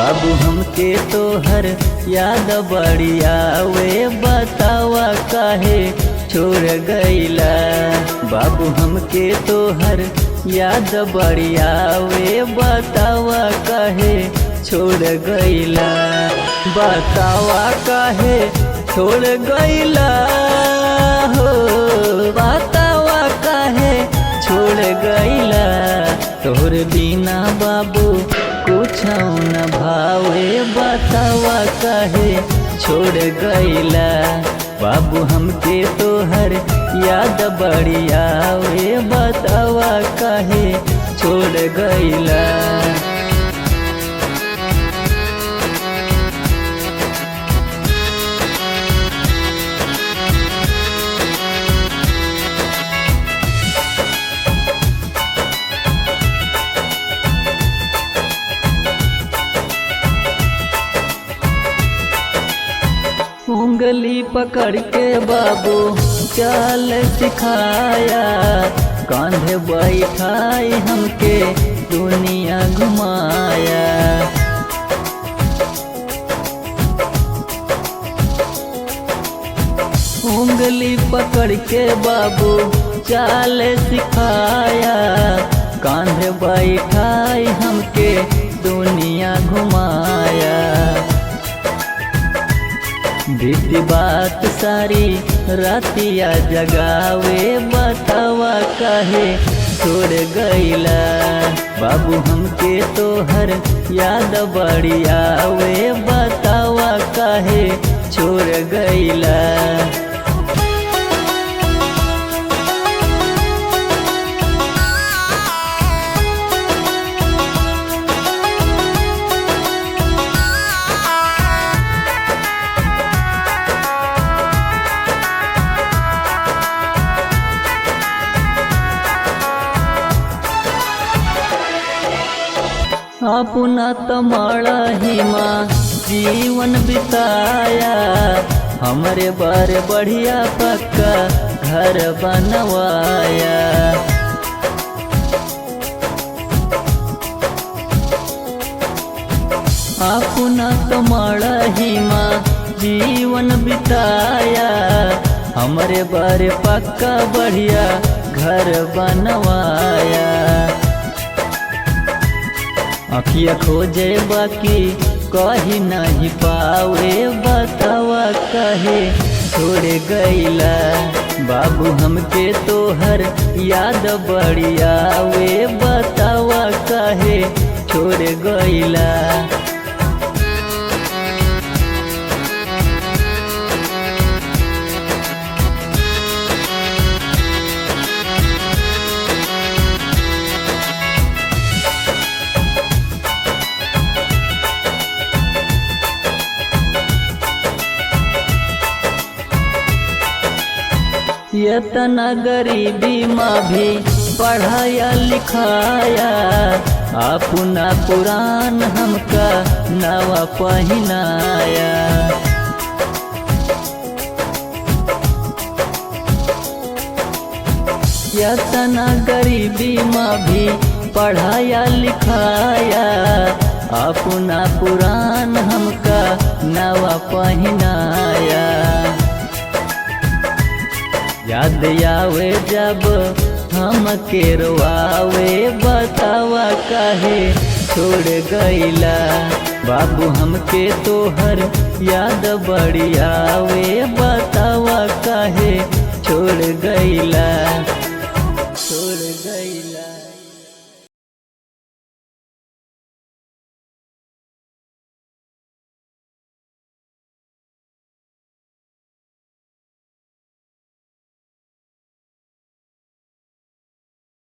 बाबू हमके तोहर याद बड़ी आवे, बतावा काहे छोड़ गईला। बाबू हमके तोहर याद बड़ी आवे, बतावा काहे छोड़ गईला। बतावा काहे छोड़ गईला हो, बतावा काहे छोड़ गईला। तोहर बिना बाबू कुछ न भावे, बतावा काहे छोड़ गईला। बाबू हमके तोहर याद बड़ी आवे, बतावा काहे छोड़ गईला। उंगली पकड़ के बाबू चाल सिखाया, कांधे बैठाई हमके दुनिया घुमाया। उंगली पकड़ के बाबू चाल सिखाया, कांधे बैठाई हमके दुनिया घुमाया। बीती बात सारी रातिया जगावे, बतावा काहे छोड़ गईला। बाबू हमके तोहर याद बड़ी आवे, बतावा काहे छोड़ गईला। अपना तमाड़ा ही माँ जीवन बिताया, हमरे बारे बढ़िया पक्का घर बनवाया। अपना तमाड़ा ही माँ जीवन बिताया, हमरे बारे पक्का बढ़िया घर बनवाया। अखिया खोजे बाकी कही नहीं पावे, बतावा काहे छोड़ गईला। बाबू हमके तोहर याद बड़ी आवे, बतावा काहे छोड़ गईला। इतना गरीबी माँ भी पढ़ाया लिखाया, अपना पुरान हमका नवा पहनाया। इतना गरीबी माँ भी पढ़ाया लिखाया, अपना पुरान हमका नवा पहनाया। याद आवे जब हमके रोआवे, बतावा काहे छोड़ गईला। बाबू हमके तोहर याद बड़ी आवे, बतावा काहे छोड़ गईला। छोड़